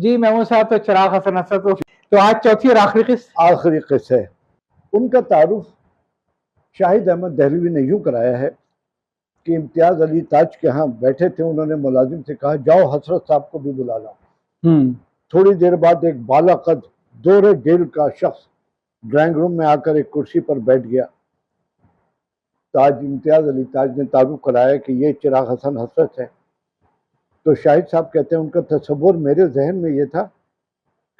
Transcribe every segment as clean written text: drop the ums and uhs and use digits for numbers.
जी महमूद साहब, तो चिराग हसन असद तो आज चौथी और आखिरी किस्सा है। उनका तारुफ शाहिद अहमद दहलवी ने यूं कराया है कि इम्तियाज अली ताज के यहाँ बैठे थे, उन्होंने मुलाजिम से कहा जाओ हसरत साहब को भी बुला लाओ। थोड़ी देर बाद एक बालाकद दोहरे जेल का शख्स ड्राइंग रूम में आकर एक कुर्सी पर बैठ गया। इम्तियाज अली ताज ने तारुफ कराया कि ये चिराग हसन हसरत है। तो शाहिद साहब कहते हैं उनका तस्वुर मेरे जहन में ये था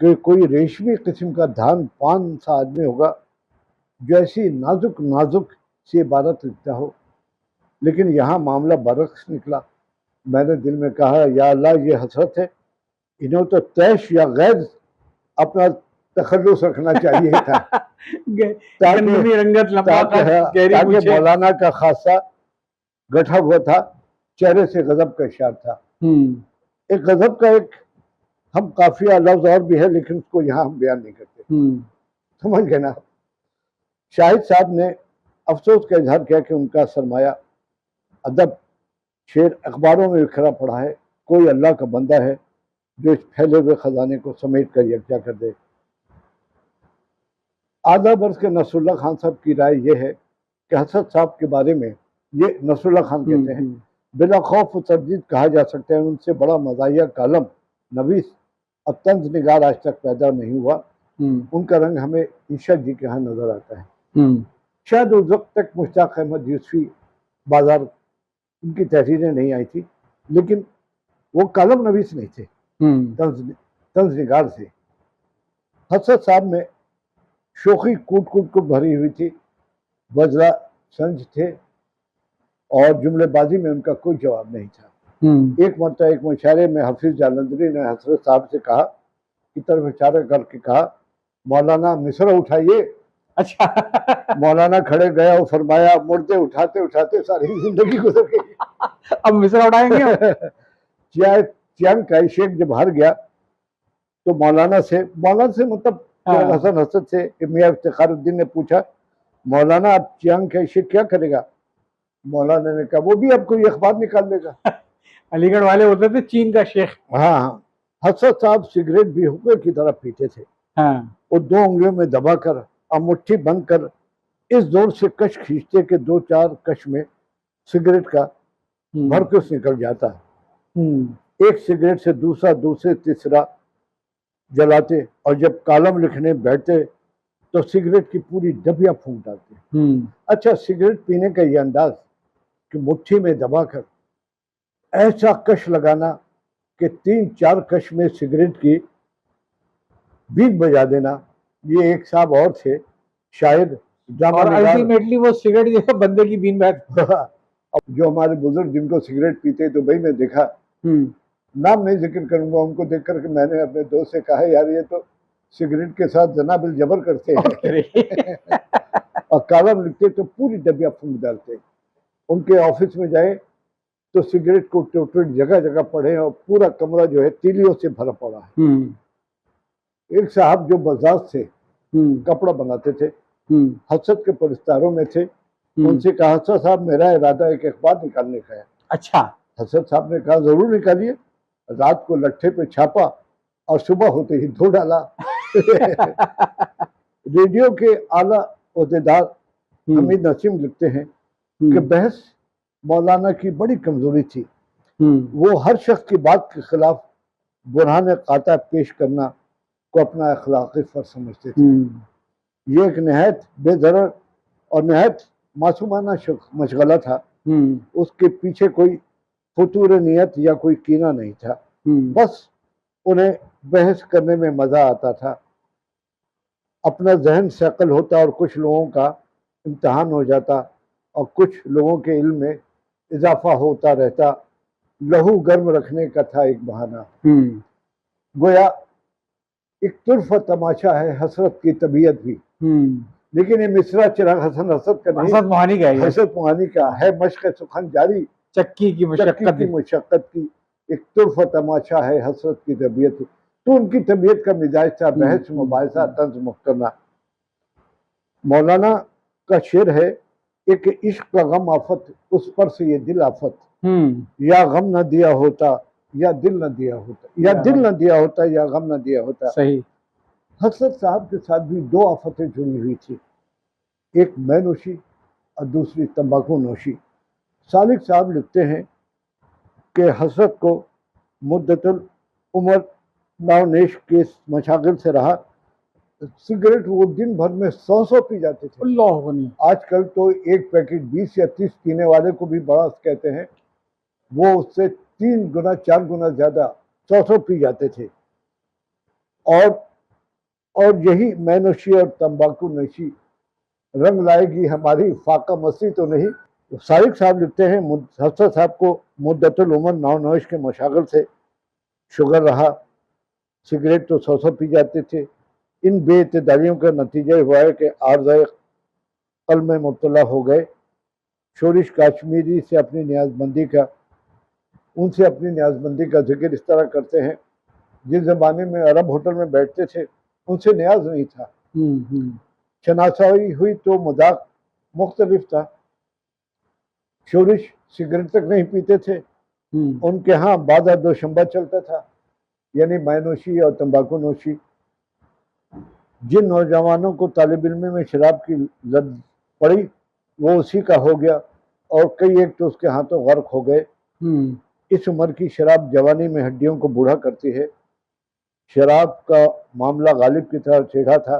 कि कोई रेशमी किस्म का धान पान सा आदमी होगा जो ऐसी नाजुक नाजुक सी इबारत लिखता हो, लेकिन यहाँ मामला बरक्स निकला। मैंने दिल में कहा या अल्लाह, ये हसरत है, इन्हें तो तैश या गैर अपना तखल्लुस रखना चाहिए था ताकि मौलाना का खासा गठा हुआ था, चेहरे से गजब का इशार था। एक गजब का एक हम काफिया लफ्ज और भी है, लेकिन उसको यहाँ हम बयान नहीं करते। समझ गए ना। शाहिद साहब ने अफसोस का इजहार किया कि उनका सरमाया अदब शेर अखबारों में बिखरा पड़ा है, कोई अल्लाह का बंदा है जो इस फैले हुए खजाने को समेट कर यकजा कर दे। आधा बरस के नसरुल्लाह खान साहब की राय यह है कि हसरत साहब के बारे में, ये नसरुल्लाह खान कहते हैं, बिला खौफ तरदीद कहा जा सकता है उनसे बड़ा मज़ाहिया कालम नवीस और तंज निगार आज तक पैदा नहीं हुआ। उनका रंग हमें ईशा जी के यहाँ नजर आता है। शायद उस वक्त तक मुश्ताक अहमद यूसुफी बाजार उनकी तहरीरें नहीं आई थी, लेकिन वो कालम नवीस नहीं थे, तंज निगार थे। हसरत साहब में शोखी कूट कूट को भरी हुई थी, वजरा संज थे और जुमलेबाजी में उनका कोई जवाब नहीं था। एक मरतबा एक मुशायरे में हफीज जालंधरी ने हसरत साहब से कहा की तरफ इशारा करके कहा, मौलाना मिसरा उठाइए। अच्छा। मौलाना खड़े गया और फरमाया, मुर्दे उठाते उठाते सारी जिंदगी गुजर गई, अब मिसरा उठाएंगे। चियांग काई शेख जब हार गया तो मौलाना से मतलब हसन हसद से मियां इफ्तिखारुद्दीन ने पूछा, मौलाना अब चियांग काई शेख क्या करेगा? मौलाना ने कहा, वो भी अब कोई अखबार निकाल लेगा। अलीगढ़ वाले होते थे चीन का शेख। हाँ, हसरत साहब सिगरेट भी हुक्के की तरह पीते थे। वो दो उंगलियों में दबाकर और मुट्ठी बंद कर इस जोर से कश खींचते कि दो चार कश में सिगरेट का भरकस निकल जाता है। एक सिगरेट से दूसरे तीसरा जलाते और जब कालम लिखने बैठते तो सिगरेट की पूरी डबिया फूंक डालते। अच्छा, सिगरेट पीने का ये अंदाज कि मुट्ठी में दबाकर ऐसा कश लगाना कि 3-4 कश में सिगरेट की बीट बजा देना। ये एक साहब और थे शायद, और अल्टीमेटली वो सिगरेट जो बंदे की बीन बैठ। अब जो हमारे बुजुर्ग जिनको सिगरेट पीते तो भाई मैं देखा, नाम नहीं जिक्र करूंगा, उनको देख करके मैंने अपने दोस्त से कहा, यार ये तो सिगरेट के साथ जना बिल जबर करते हैं। और कालम लिखते तो पूरी डबिया फूंक डालते। उनके ऑफिस में जाए तो सिगरेट को टोटल जगह जगह पड़े और पूरा कमरा जो है तीलियों से भरा पड़ा है। एक साहब जो बजाज से कपड़ा बनाते थे, हसरत के परिस्तारों में थे, उनसे कहा, हसरत साहब मेरा इरादा एक अखबार निकालने का है। अच्छा। हसरत साहब ने कहा, जरूर निकालिए। रात को लट्ठे पे छापा और सुबह होते ही धो डाला। रेडियो के आला ओहदेदार हमीद नसीम लिखते हैं कि बहस मौलाना की बड़ी कमजोरी थी। वो हर शख्स की बात के खिलाफ बुरहान काता पेश करना को अपना अखलाकी फर्ज समझते थे। ये एक नहायत बेदरर और नहायत मासूमाना मशगला था। उसके पीछे कोई फतूर नियत या कोई कीना नहीं था, बस उन्हें बहस करने में मजा आता था। अपना जहन सैकल होता और कुछ लोगों का इम्तहान हो जाता और कुछ लोगों के इल्म में इजाफा होता रहता। लहू गर्म रखने का था एक बहाना। गोया एक तुर्फ तमाशा है हसरत की तबीयत भी। लेकिन ये मिसरा चिराग हसन हसद का नहीं, हसरत मुहानी का है। मशक़ सुखन जारी चक्की की मुशक्कत की एक तुर्फ तमाशा है हसरत की तबीयत। तो उनकी तबीयत का मिजाज था बहस मुबाहिसा तंज मुफ्तना। मौलाना का शेर है, एक इश्क का गम आफत, उस पर से ये दिल आफत, या गम न दिया होता या दिल न दिया होता, या दिल न दिया होता, या गम न दिया होता। सही। हसरत साहब के साथ भी दो आफतें जुड़ी हुई थी, एक मैनोशी और दूसरी तंबाकू नोशी। सालिक साहब लिखते हैं कि हसरत को मुद्दतुल उमर नावनेश के मशागिल से रहा। सिगरेट वो दिन भर में 100 पी जाते थे। अल्लाह गनी। आजकल तो एक पैकेट 20 या 30 पीने वाले को भी बड़ा कहते हैं, वो उससे 3 गुना 4 गुना ज्यादा 100 पी जाते थे। और यही मैनोशी और तंबाकू नशी रंग लाएगी हमारी फाका मस्ती तो नहीं। सारिक साहब लिखते हैं हसरत साहब को मुद्दतुल उमर नावनोश के मशागिल से शुगर रहा। सिगरेट तो 100 पी जाते थे। इन बेइत्तेदारियों का नतीजा हुआ है कि आर्ज़ाए क़ल्ब में मुब्तला हो गए। शोरिश काश्मीरी से अपनी न्याज़मंदी का जिक्र इस तरह करते हैं, जिस ज़माने में अरब होटल में बैठते थे उनसे न्याज नहीं था। शनासाई हुई तो मजाक मुख्तलिफ था। शोरिश सिगरेट तक नहीं पीते थे, उनके यहाँ बाज़ार दोशंबा चलता था, यानी मैनोशी और तंबाकू नोशी। जिन नौजवानों को तालिब इल्मी में शराब की लत पड़ी वो उसी का हो गया, और कई एक तो उसके हाथों गर्क हो गए। इस उम्र की शराब जवानी में हड्डियों को बूढ़ा करती है। शराब का मामला गालिब की तरह टेढ़ा था,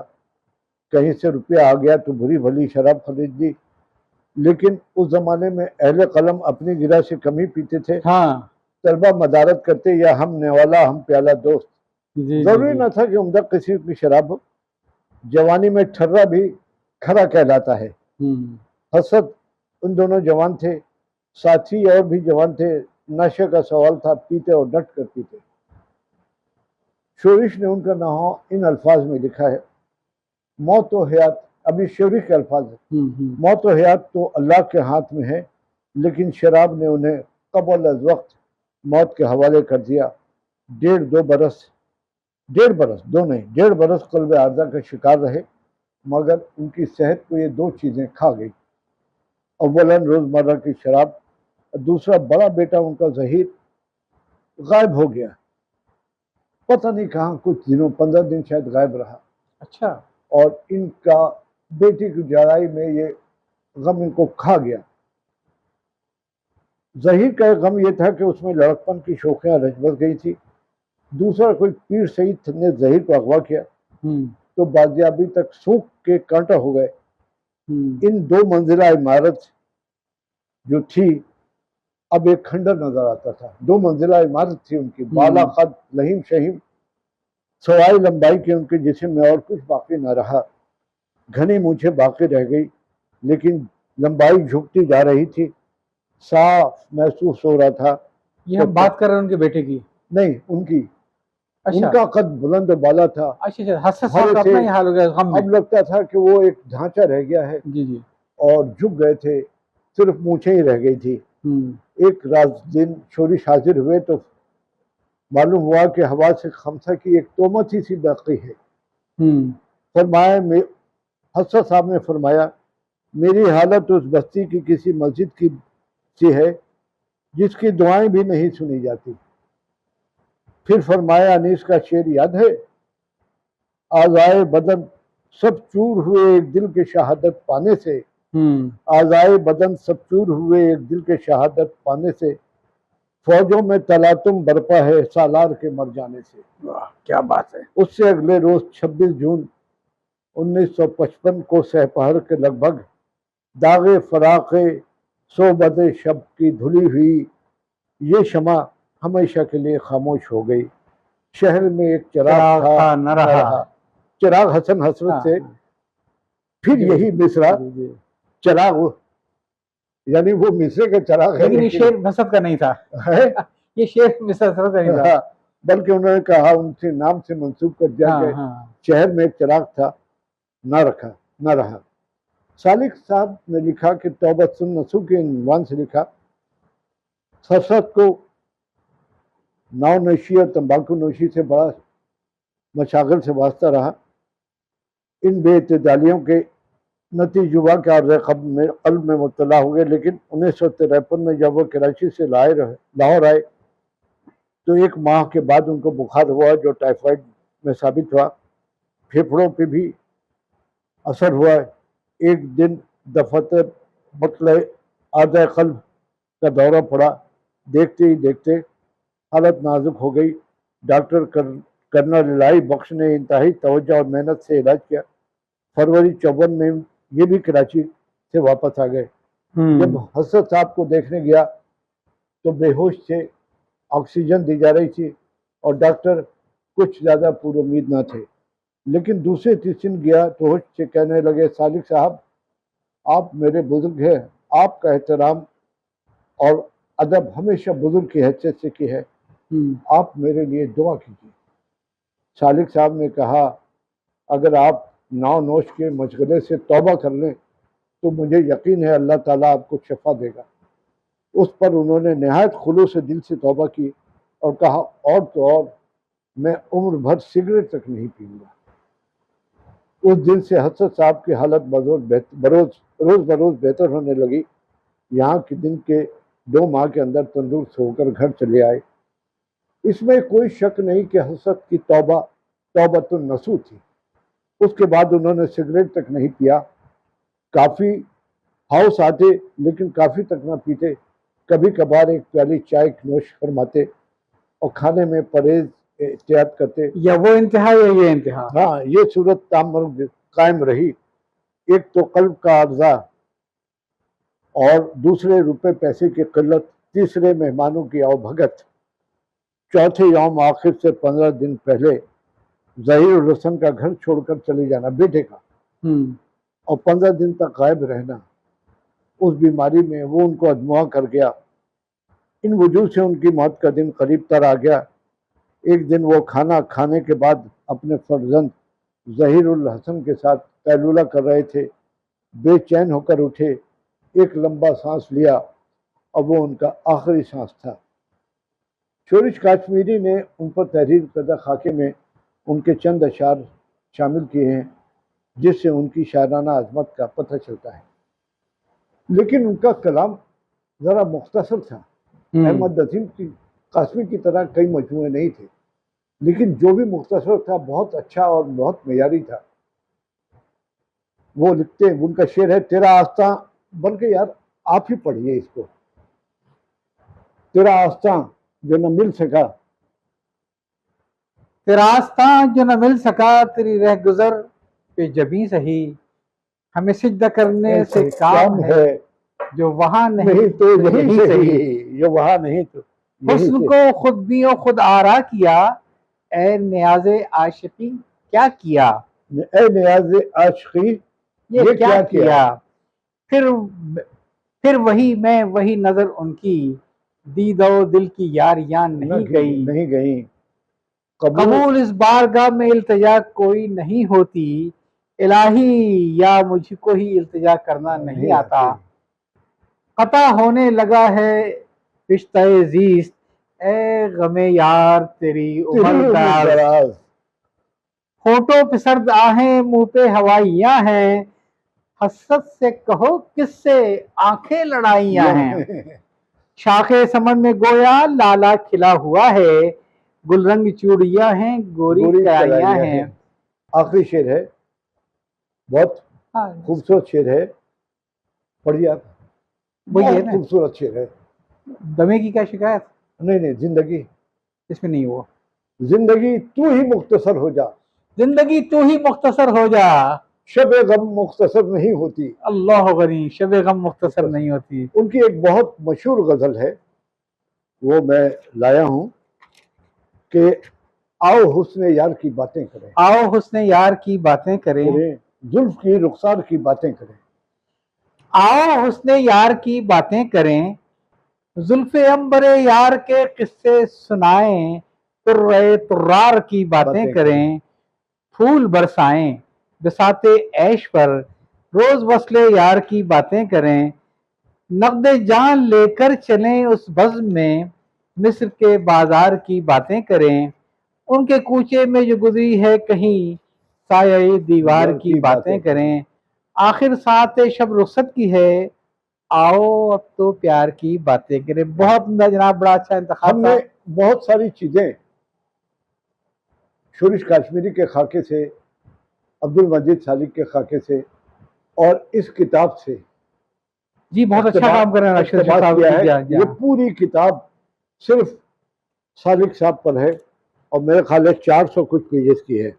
कहीं से रुपया आ गया तो बुरी भली शराब खरीद ली। लेकिन उस जमाने में अहले कलम अपनी गिरा से कम ही पीते थे। हाँ। तलबा मदारत करते या हम नेवाला हम प्याला दोस्त। जरूरी न था कि उम्दा किसी की शराब हो, जवानी में ठर्रा भी खरा कहलाता है। हसरत उन दोनों जवान थे, साथी और भी जवान थे। नशे का सवाल था, पीते और डट कर पीते। शोरिश ने उनका नाम इन अल्फाज में लिखा है, मौत व हयात। अभी शोरिश के अल्फाज है, मौत व हयात तो अल्लाह के हाथ में है, लेकिन शराब ने उन्हें कबल अज वक्त मौत के हवाले कर दिया। 1.5 बरस कल्ब आर्जा का शिकार रहे, मगर उनकी सेहत को ये दो चीज़ें खा गई। अव्वलन रोज़मर्रा की शराब, दूसरा बड़ा बेटा उनका ज़हीर गायब हो गया। पता नहीं कहाँ, कुछ दिनों 15 दिन शायद गायब रहा। अच्छा। और इनका बेटी की जराई में ये गम इनको खा गया। ज़हीर का गम ये था कि उसमें लड़कपन की शौकियाँ रचबस गई थी। दूसरा, कोई पीर सईद ने ज़हीर को अगवा किया तो बाजियाबी तक सूख के कांटा हो गए। इन 2 मंजिला इमारत जो थी अब एक खंडर नजर आता था। 2 मंजिला इमारत थी उनकी, बाला कद लहीम शहीम, सवाई लंबाई के उनके जिस्म में और कुछ बाकी न रहा। घनी मूछे बाकी रह गई, लेकिन लंबाई झुकती जा रही थी। साफ महसूस हो रहा था। ये हम बात कर रहे हैं उनके बेटे की? नहीं, उनकी। अच्छा। उनका कद बुलंद और बाला था। अच्छा, हसरत साहब का अपना ही हाल हो गया गम में। अब लगता था कि वो एक ढांचा रह गया है। जी। और झुक गए थे, सिर्फ मूछें ही रह गई थी। एक रात दिन शोरिश हाजिर हुए तो मालूम हुआ कि हवा से खमसा की एक तोमत ही सी बाकी है। फरमाया, हसरत साहब ने फरमाया, मेरी हालत उस बस्ती की किसी मस्जिद की सी है जिसकी दुआएं भी नहीं सुनी जाती। फिर फरमाया, अनीस का शेर याद है, आज़ाए बदन सब चूर हुए एक दिल के शहादत पाने से। आज़ाए बदन सब चूर हुए एक दिल के शहादत पाने से, फौजों में तलातुम बरपा है सालार के मर जाने से। वाह, क्या बात है। उससे अगले रोज 26 जून 1955 को सहपहर के लगभग दागे फराक़े सोबद शब की धुली हुई ये शमा हमेशा के लिए खामोश हो गई। शहर में एक चिराग था न रहा। चिराग हसन हसरत से फिर यही मिसरा, चिराग यानी वो मिसरे का चिराग है, लेकिन ये शेर हसरत का नहीं था है। ये शेर मिसर हसरत का नहीं था, बल्कि उन्होंने कहा, उनसे नाम से मंसूब कर दिया कि शहर में एक चिराग था, न रहा। सालिक साहब ने लिखा कि तौबा सुन नसू के इनवान से लिखा, हसरत को नाव नशी और तंबाकू नोशी से बड़ा मशागिल से वास्ता रहा। इन बेइत्तेदालियों के नतीजे हुआ कि क़ल्ब में मुब्तला हो गए। लेकिन 1953 में जब वो कराची से लाहौर आए तो 1 माह के बाद उनको बुखार हुआ जो टाइफाइड में साबित हुआ। फेफड़ों पे भी असर हुआ। एक दिन दफतर मतलब आधा कल्ब का दौरा पड़ा। देखते ही देखते हालत नाजुक हो गई। डॉक्टर कर्नल लाई बख्श ने इंतहाई तवज्जो और मेहनत से इलाज किया। फरवरी 54 में ये भी कराची से वापस आ गए। जब हसरत साहब को देखने गया तो बेहोश थे, ऑक्सीजन दी जा रही थी और डॉक्टर कुछ ज़्यादा पुरुमीद न थे। लेकिन दूसरे तीसरे दिन गया तो होश से कहने लगे, सालिक साहब आप मेरे बुजुर्ग हैं, आपका एहतराम और अदब हमेशा बुजुर्ग की हैसियत से की है, आप मेरे लिए दुआ कीजिए। सालिक साहब ने कहा, अगर आप नाव नोश के मशगले से तौबा कर लें तो मुझे यकीन है अल्लाह ताला आपको शफा देगा। उस पर उन्होंने नहायत खुलूस से दिल से तौबा की और कहा, और तो और मैं उम्र भर सिगरेट तक नहीं पीऊंगा। उस दिन से हसरत साहब की हालत रोज बरोज बेहतर होने लगी। यहाँ के दिन के 2 माह के अंदर तंदुरुस्त होकर घर चले आए। इसमें कोई शक नहीं कि हसरत की तौबतुन नसूह थी। उसके बाद उन्होंने सिगरेट तक नहीं पिया। काफ़ी हाउस आते लेकिन काफ़ी तक ना पीते। कभी कभार एक प्याली चाय नोश फरमाते और खाने में परहेज एहतियात करते। या वो इंतहा या ये इंतहा? हाँ, ये सूरत तामर कायम रही। एक तो कल्ब का अर्जा और दूसरे रुपए पैसे की किल्लत, तीसरे मेहमानों की अवभगत, चौथे यौम आखिर से 15 दिन पहले ज़हीर हसन का घर छोड़कर चले जाना बेटे का और 15 दिन तक गायब रहना। उस बीमारी में वो उनको अजमुआ कर गया। इन वजूह से उनकी मौत का दिन करीब तर आ गया। एक दिन वो खाना खाने के बाद अपने फर्जंद ज़हीरुल हसन के साथ कैलूला कर रहे थे। बेचैन होकर उठे, एक लंबा सांस लिया और वो उनका आखिरी सांस था। शोरिश काश्मीरी ने उन पर तहरीर करदा खाके में उनके चंद अशार शामिल किए हैं जिससे उनकी शायराना अजमत का पता चलता है। लेकिन उनका कलाम ज़रा मुख्तसर था। अहमद नसीम की कासमी की तरह कई मजमूए नहीं थे, लेकिन जो भी मुख्तसर था बहुत अच्छा और बहुत मेयारी था। वो लिखते, उनका शेर है, तेरा आस्था, बल्कि यार आप ही पढ़िए इसको। तेरा आस्था जो न मिल सका, तेरा आस्था जो न मिल सका, तेरी रह गुजर पे जबी सही, हमें सिजदा करने से काम है, जो वहां नहीं तो यही सही, जो वहां नहीं तो हुस्न को खुद भी और खुद आरा किया, ए नियाज़े आशिकी क्या किया, ए नियाज़े आशिकी ये क्या किया। फिर वही मैं वही नजर उनकी, दीदो दिल की यारियां नहीं गई। कबूल इस बारगाह में इल्तिजा कोई नहीं होती, इलाही या मुझको ही इल्तिजा करना नहीं आता। कता होने लगा है रिश्ता ज़ीस्त, ए गमे यार तेरी उम्र दराज। होठों पे सर्द आहें, मुंह पे हवाइयां हैं, हसरत से कहो किससे आंखें लड़ाइयां हैं। शाखे समन में गोया लाला खिला हुआ है, गुलरंग चूड़ियां हैं, गोरी कलाइयां हैं। आखिरी शेर है, बहुत खूबसूरत शेर है, पढ़िए आप। बहुत खूबसूरत शेर है। दमे की क्या शिकायत? नहीं, जिंदगी इसमें नहीं हुआ। जिंदगी तू ही मुख्तसर हो जा, जिंदगी तू ही मुख्तसर हो जा, शबे गम मुख्तसर नहीं होती। अल्लाह गनी, शबे गम मुख्तसर नहीं होती। उनकी एक बहुत मशहूर गजल है, वो मैं लाया हूं कि आओ हुस्ने यार की बातें करें, आओ हुस्ने यार की बातें करें, जुल्फ की रुखसार की बातें करें। आओ हुस्ने यार की बातें करें, जुल्फे अंबरे यार के किस्से सुनाएं, तुर्रे तुर्रार की बातें करें, फूल बरसाएं बिसाते ऐश पर, रोज वस्ले यार की बातें करें, नक़्दे जान लेकर चलें उस बज़्म में, मिस्र के बाजार की बातें करें, उनके कूचे में जो गुजरी है कहीं साये दीवार की बातें करें। आखिर साथ शब रुखसत की है, आओ अब तो प्यार की बातें करें। बहुत उम्दा जनाब, बड़ा अच्छा इंतखाब हमने था। बहुत सारी चीजें शोरिश काश्मीरी के खाके से, अब्दुल मजीद सालिक के खाके से और इस किताब से जी बहुत अच्छा काम कर रहे हैं राशिद इक़्तिबास साहब। किया है। जी, ये पूरी किताब सिर्फ सालिक साहब पर है और मेरे ख्याल है 400 कुछ पेजेस की है।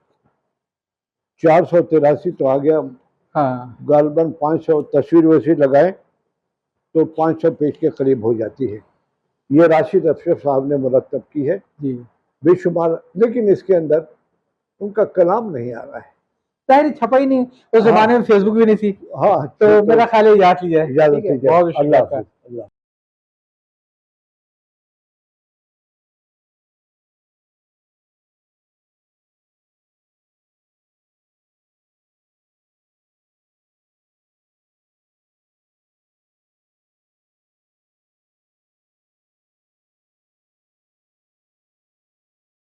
483 तो आ गया। हाँ गालबन 500 तस्वीर वसीर लगाए तो 500 पेज के करीब हो जाती है। ये राशिद अफशर साहब ने मुरतब की है जी। बेशुमार, लेकिन इसके अंदर उनका कलाम नहीं आ रहा है। शायरी छपा ही नहीं उस जमाने में, फेसबुक भी नहीं थी। हाँ, तो मेरा ख्याल है याद लीजिए। इजाजत ठीक है, दीजिए। बहुत शुक्रिया अल्लाह आपका। हाफ़िज़।